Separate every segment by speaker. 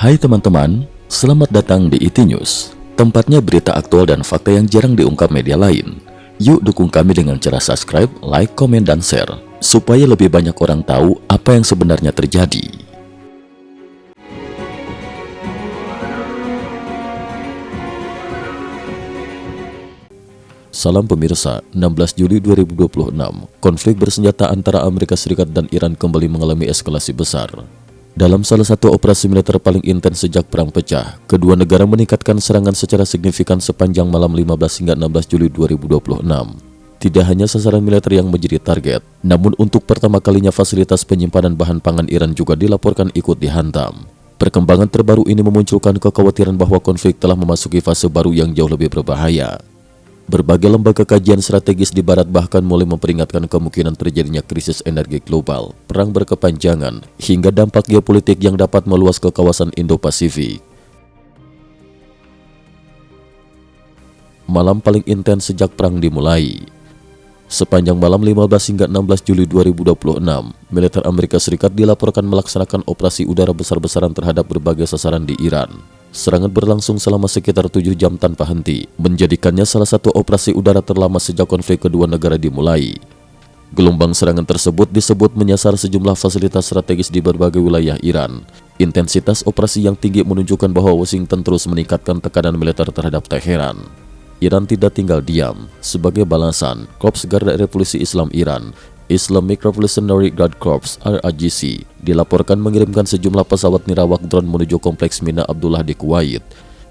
Speaker 1: Hai teman-teman, selamat datang di IT News, tempatnya berita aktual dan fakta yang jarang diungkap media lain. Yuk dukung kami dengan cara subscribe, like, komen, dan share, supaya lebih banyak orang tahu apa yang sebenarnya terjadi. Salam pemirsa, 16 Juli 2026, konflik bersenjata antara Amerika Serikat dan Iran kembali mengalami eskalasi besar. Dalam salah satu operasi militer paling intens sejak perang pecah, kedua negara meningkatkan serangan secara signifikan sepanjang malam 15 hingga 16 Juli 2026. Tidak hanya sasaran militer yang menjadi target, namun untuk pertama kalinya fasilitas penyimpanan bahan pangan Iran juga dilaporkan ikut dihantam. Perkembangan terbaru ini memunculkan kekhawatiran bahwa konflik telah memasuki fase baru yang jauh lebih berbahaya. Berbagai lembaga kajian strategis di Barat bahkan mulai memperingatkan kemungkinan terjadinya krisis energi global, perang berkepanjangan, hingga dampak geopolitik yang dapat meluas ke kawasan Indo-Pasifik. Malam paling intens sejak perang dimulai. Sepanjang malam 15 hingga 16 Juli 2026, militer Amerika Serikat dilaporkan melaksanakan operasi udara besar-besaran terhadap berbagai sasaran di Iran. Serangan berlangsung selama sekitar 7 jam tanpa henti, menjadikannya salah satu operasi udara terlama sejak konflik kedua negara dimulai. Gelombang serangan tersebut disebut menyasar sejumlah fasilitas strategis di berbagai wilayah Iran. Intensitas operasi yang tinggi menunjukkan bahwa Washington terus meningkatkan tekanan militer terhadap Teheran. Iran tidak tinggal diam. Sebagai balasan, Korps Garda Revolusi Islam Iran, Islamic Revolutionary Guard Corps (RRGC) dilaporkan mengirimkan sejumlah pesawat nirawak drone menuju kompleks Mina Abdullah di Kuwait,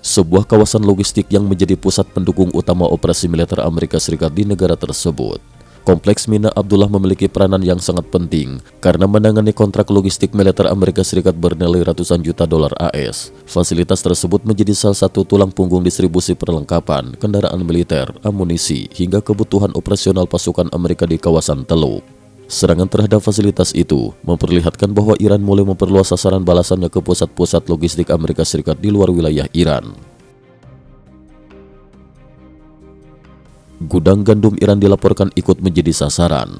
Speaker 1: sebuah kawasan logistik yang menjadi pusat pendukung utama operasi militer Amerika Serikat di negara tersebut. Kompleks Mina Abdullah memiliki peranan yang sangat penting karena menangani kontrak logistik militer Amerika Serikat bernilai ratusan juta dolar AS. Fasilitas tersebut menjadi salah satu tulang punggung distribusi perlengkapan, kendaraan militer, amunisi, hingga kebutuhan operasional pasukan Amerika di kawasan Teluk. Serangan terhadap fasilitas itu memperlihatkan bahwa Iran mulai memperluas sasaran balasannya ke pusat-pusat logistik Amerika Serikat di luar wilayah Iran. Gudang gandum Iran dilaporkan ikut menjadi sasaran.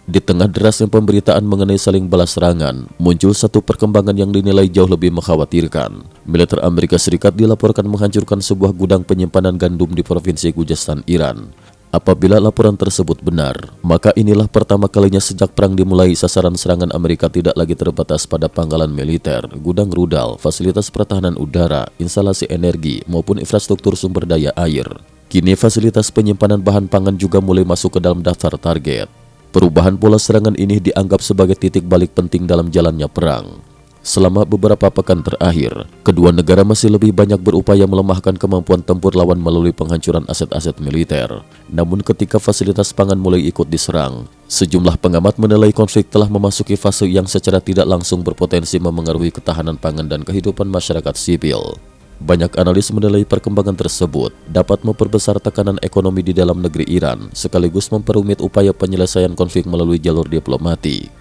Speaker 1: Di tengah derasnya pemberitaan mengenai saling balas serangan, muncul satu perkembangan yang dinilai jauh lebih mengkhawatirkan. Militer Amerika Serikat dilaporkan menghancurkan sebuah gudang penyimpanan gandum di provinsi Khuzestan, Iran. Apabila laporan tersebut benar, maka inilah pertama kalinya sejak perang dimulai sasaran serangan Amerika tidak lagi terbatas pada pangkalan militer, gudang rudal, fasilitas pertahanan udara, instalasi energi, maupun infrastruktur sumber daya air. Kini fasilitas penyimpanan bahan pangan juga mulai masuk ke dalam daftar target. Perubahan pola serangan ini dianggap sebagai titik balik penting dalam jalannya perang. Selama beberapa pekan terakhir, kedua negara masih lebih banyak berupaya melemahkan kemampuan tempur lawan melalui penghancuran aset-aset militer. Namun ketika fasilitas pangan mulai ikut diserang, sejumlah pengamat menilai konflik telah memasuki fase yang secara tidak langsung berpotensi memengaruhi ketahanan pangan dan kehidupan masyarakat sipil. Banyak analis menilai perkembangan tersebut dapat memperbesar tekanan ekonomi di dalam negeri Iran, sekaligus memperumit upaya penyelesaian konflik melalui jalur diplomatik.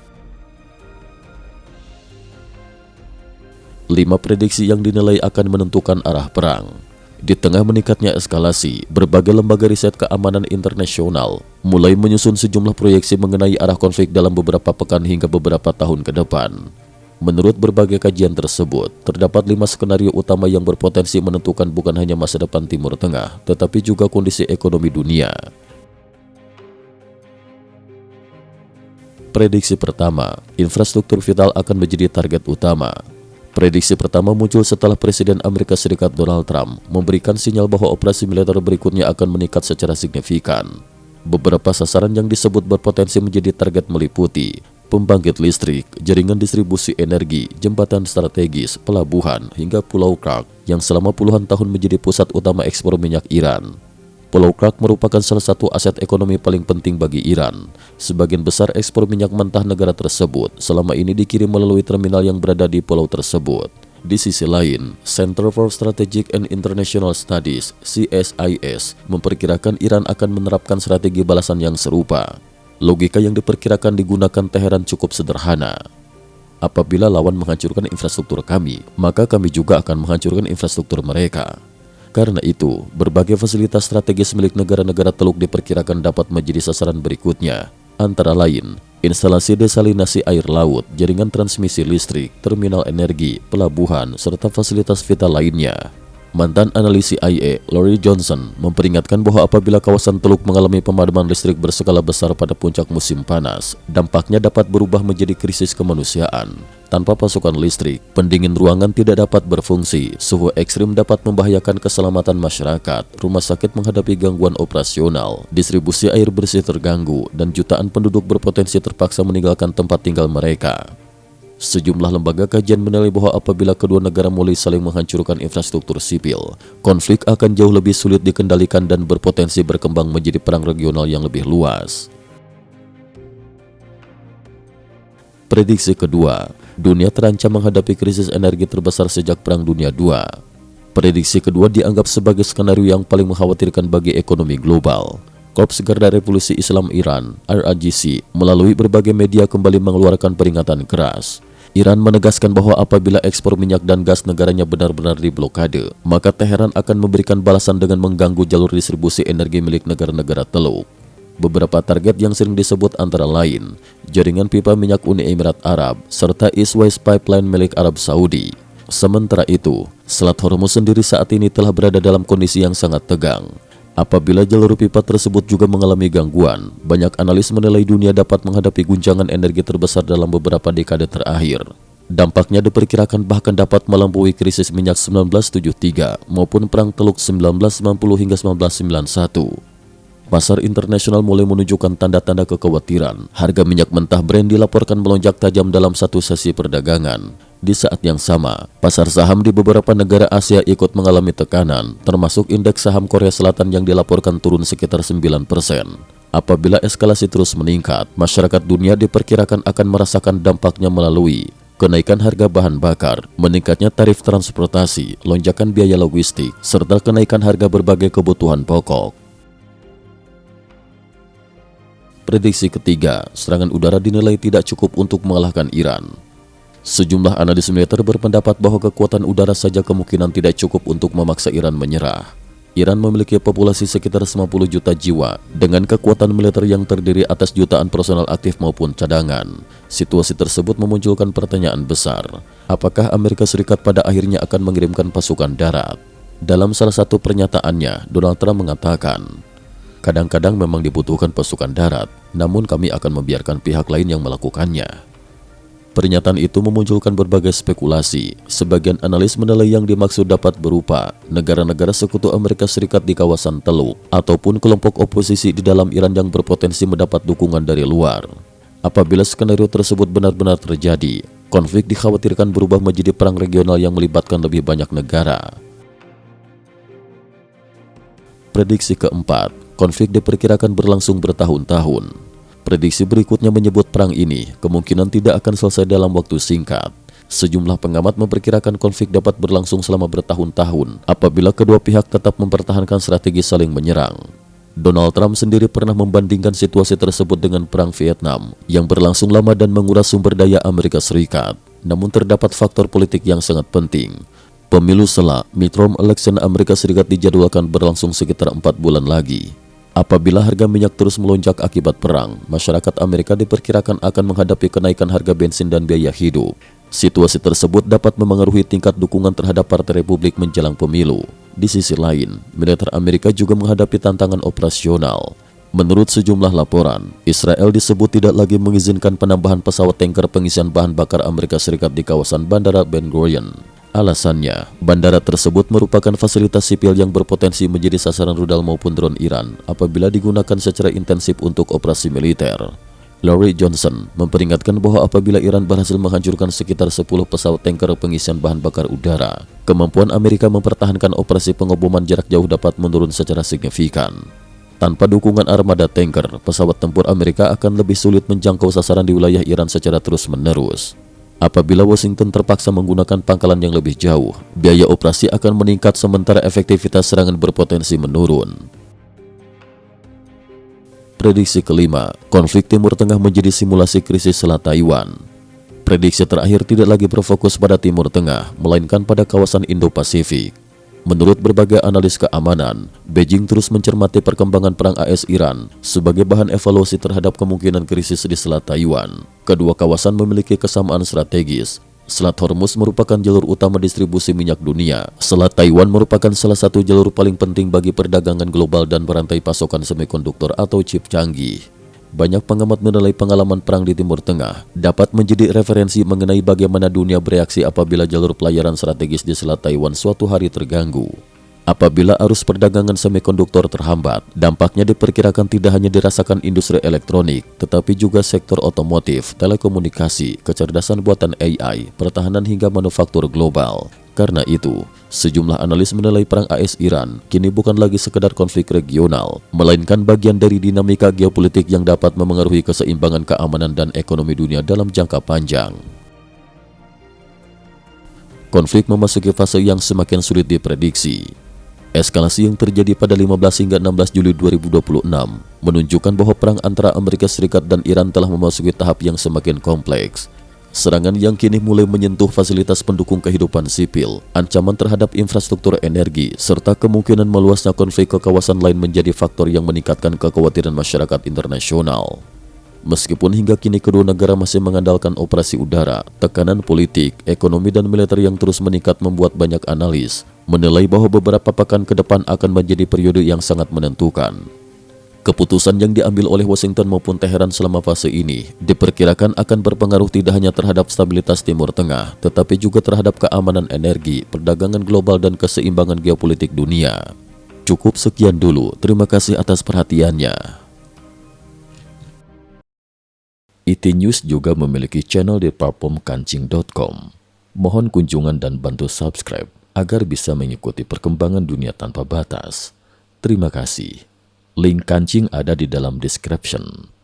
Speaker 1: 5 prediksi yang dinilai akan menentukan arah perang. Di tengah meningkatnya eskalasi, berbagai lembaga riset keamanan internasional mulai menyusun sejumlah proyeksi mengenai arah konflik dalam beberapa pekan hingga beberapa tahun ke depan. Menurut berbagai kajian tersebut, terdapat 5 skenario utama yang berpotensi menentukan bukan hanya masa depan Timur Tengah, tetapi juga kondisi ekonomi dunia. Prediksi pertama, infrastruktur vital akan menjadi target utama. Prediksi pertama muncul setelah Presiden Amerika Serikat Donald Trump memberikan sinyal bahwa operasi militer berikutnya akan meningkat secara signifikan. Beberapa sasaran yang disebut berpotensi menjadi target meliputi pembangkit listrik, jaringan distribusi energi, jembatan strategis, pelabuhan, hingga Pulau Krk yang selama puluhan tahun menjadi pusat utama ekspor minyak Iran. Pulau Krk merupakan salah satu aset ekonomi paling penting bagi Iran. Sebagian besar ekspor minyak mentah negara tersebut selama ini dikirim melalui terminal yang berada di pulau tersebut. Di sisi lain, Center for Strategic and International Studies (CSIS) memperkirakan Iran akan menerapkan strategi balasan yang serupa. Logika yang diperkirakan digunakan Teheran cukup sederhana. Apabila lawan menghancurkan infrastruktur kami, maka kami juga akan menghancurkan infrastruktur mereka. Karena itu, berbagai fasilitas strategis milik negara-negara Teluk diperkirakan dapat menjadi sasaran berikutnya, antara lain instalasi desalinasi air laut, jaringan transmisi listrik, terminal energi, pelabuhan, serta fasilitas vital lainnya. Mantan analis CIA, Laurie Johnson, memperingatkan bahwa apabila kawasan Teluk mengalami pemadaman listrik berskala besar pada puncak musim panas, dampaknya dapat berubah menjadi krisis kemanusiaan. Tanpa pasokan listrik, pendingin ruangan tidak dapat berfungsi, suhu ekstrim dapat membahayakan keselamatan masyarakat, rumah sakit menghadapi gangguan operasional, distribusi air bersih terganggu, dan jutaan penduduk berpotensi terpaksa meninggalkan tempat tinggal mereka. Sejumlah lembaga kajian menilai bahwa apabila kedua negara mulai saling menghancurkan infrastruktur sipil, konflik akan jauh lebih sulit dikendalikan dan berpotensi berkembang menjadi perang regional yang lebih luas. Prediksi kedua, dunia terancam menghadapi krisis energi terbesar sejak Perang Dunia II. Prediksi kedua dianggap sebagai skenario yang paling mengkhawatirkan bagi ekonomi global. Korps Garda Revolusi Islam Iran, RRGC, melalui berbagai media kembali mengeluarkan peringatan keras. Iran menegaskan bahwa apabila ekspor minyak dan gas negaranya benar-benar diblokade, maka Teheran akan memberikan balasan dengan mengganggu jalur distribusi energi milik negara-negara Teluk. Beberapa target yang sering disebut antara lain, jaringan pipa minyak Uni Emirat Arab, serta East-West Pipeline milik Arab Saudi. Sementara itu, Selat Hormuz sendiri saat ini telah berada dalam kondisi yang sangat tegang. Apabila jalur pipa tersebut juga mengalami gangguan, banyak analis menilai dunia dapat menghadapi guncangan energi terbesar dalam beberapa dekade terakhir. Dampaknya diperkirakan bahkan dapat melampaui krisis minyak 1973 maupun Perang Teluk 1990 hingga 1991. Pasar internasional mulai menunjukkan tanda-tanda kekhawatiran. Harga minyak mentah Brent dilaporkan melonjak tajam dalam satu sesi perdagangan. Di saat yang sama, pasar saham di beberapa negara Asia ikut mengalami tekanan, termasuk indeks saham Korea Selatan yang dilaporkan turun sekitar 9%. Apabila eskalasi terus meningkat, masyarakat dunia diperkirakan akan merasakan dampaknya melalui kenaikan harga bahan bakar, meningkatnya tarif transportasi, lonjakan biaya logistik, serta kenaikan harga berbagai kebutuhan pokok. Prediksi ketiga, serangan udara dinilai tidak cukup untuk mengalahkan Iran. Sejumlah analis militer berpendapat bahwa kekuatan udara saja kemungkinan tidak cukup untuk memaksa Iran menyerah. Iran memiliki populasi sekitar 50 juta jiwa dengan kekuatan militer yang terdiri atas jutaan personal aktif maupun cadangan. Situasi tersebut memunculkan pertanyaan besar. Apakah Amerika Serikat pada akhirnya akan mengirimkan pasukan darat? Dalam salah satu pernyataannya, Donald Trump mengatakan, "Kadang-kadang memang dibutuhkan pasukan darat, namun kami akan membiarkan pihak lain yang melakukannya." Pernyataan itu memunculkan berbagai spekulasi. Sebagian analis menilai yang dimaksud dapat berupa negara-negara sekutu Amerika Serikat di kawasan Teluk ataupun kelompok oposisi di dalam Iran yang berpotensi mendapat dukungan dari luar. Apabila skenario tersebut benar-benar terjadi, konflik dikhawatirkan berubah menjadi perang regional yang melibatkan lebih banyak negara. Prediksi keempat, konflik diperkirakan berlangsung bertahun-tahun. Prediksi berikutnya menyebut perang ini kemungkinan tidak akan selesai dalam waktu singkat. Sejumlah pengamat memperkirakan konflik dapat berlangsung selama bertahun-tahun apabila kedua pihak tetap mempertahankan strategi saling menyerang. Donald Trump sendiri pernah membandingkan situasi tersebut dengan Perang Vietnam yang berlangsung lama dan menguras sumber daya Amerika Serikat. Namun terdapat faktor politik yang sangat penting. Pemilu sela midterm election Amerika Serikat dijadwalkan berlangsung sekitar 4 bulan lagi. Apabila harga minyak terus melonjak akibat perang, masyarakat Amerika diperkirakan akan menghadapi kenaikan harga bensin dan biaya hidup. Situasi tersebut dapat memengaruhi tingkat dukungan terhadap Partai Republik menjelang pemilu. Di sisi lain, militer Amerika juga menghadapi tantangan operasional. Menurut sejumlah laporan, Israel disebut tidak lagi mengizinkan penambahan pesawat tanker pengisian bahan bakar Amerika Serikat di kawasan Bandara Ben Gurion. Alasannya, bandara tersebut merupakan fasilitas sipil yang berpotensi menjadi sasaran rudal maupun drone Iran apabila digunakan secara intensif untuk operasi militer. Laurie Johnson memperingatkan bahwa apabila Iran berhasil menghancurkan sekitar 10 pesawat tanker pengisian bahan bakar udara, kemampuan Amerika mempertahankan operasi pengoboman jarak jauh dapat menurun secara signifikan. Tanpa dukungan armada tanker, pesawat tempur Amerika akan lebih sulit menjangkau sasaran di wilayah Iran secara terus-menerus. Apabila Washington terpaksa menggunakan pangkalan yang lebih jauh, biaya operasi akan meningkat sementara efektivitas serangan berpotensi menurun. Prediksi kelima, konflik Timur Tengah menjadi simulasi krisis Selat Taiwan. Prediksi terakhir tidak lagi berfokus pada Timur Tengah, melainkan pada kawasan Indo-Pasifik. Menurut berbagai analis keamanan, Beijing terus mencermati perkembangan perang AS-Iran sebagai bahan evaluasi terhadap kemungkinan krisis di Selat Taiwan. Kedua kawasan memiliki kesamaan strategis. Selat Hormuz merupakan jalur utama distribusi minyak dunia. Selat Taiwan merupakan salah satu jalur paling penting bagi perdagangan global dan berantai pasokan semikonduktor atau chip canggih. Banyak pengamat menilai pengalaman perang di Timur Tengah dapat menjadi referensi mengenai bagaimana dunia bereaksi apabila jalur pelayaran strategis di Selat Taiwan suatu hari terganggu. Apabila arus perdagangan semikonduktor terhambat, dampaknya diperkirakan tidak hanya dirasakan industri elektronik, tetapi juga sektor otomotif, telekomunikasi, kecerdasan buatan AI, pertahanan hingga manufaktur global. Karena itu, sejumlah analis menilai perang AS-Iran kini bukan lagi sekedar konflik regional, melainkan bagian dari dinamika geopolitik yang dapat memengaruhi keseimbangan keamanan dan ekonomi dunia dalam jangka panjang. Konflik memasuki fase yang semakin sulit diprediksi. Eskalasi yang terjadi pada 15 hingga 16 Juli 2026 menunjukkan bahwa perang antara Amerika Serikat dan Iran telah memasuki tahap yang semakin kompleks. Serangan yang kini mulai menyentuh fasilitas pendukung kehidupan sipil, ancaman terhadap infrastruktur energi, serta kemungkinan meluasnya konflik ke kawasan lain menjadi faktor yang meningkatkan kekhawatiran masyarakat internasional. Meskipun hingga kini kedua negara masih mengandalkan operasi udara, tekanan politik, ekonomi dan militer yang terus meningkat membuat banyak analis menilai bahwa beberapa pekan ke depan akan menjadi periode yang sangat menentukan. Keputusan yang diambil oleh Washington maupun Teheran selama fase ini diperkirakan akan berpengaruh tidak hanya terhadap stabilitas Timur Tengah, tetapi juga terhadap keamanan energi, perdagangan global dan keseimbangan geopolitik dunia. Cukup sekian dulu, terima kasih atas perhatiannya. IT News juga memiliki channel di platform kancing.com. Mohon kunjungan dan bantu subscribe agar bisa mengikuti perkembangan dunia tanpa batas. Terima kasih. Link kancing ada di dalam description.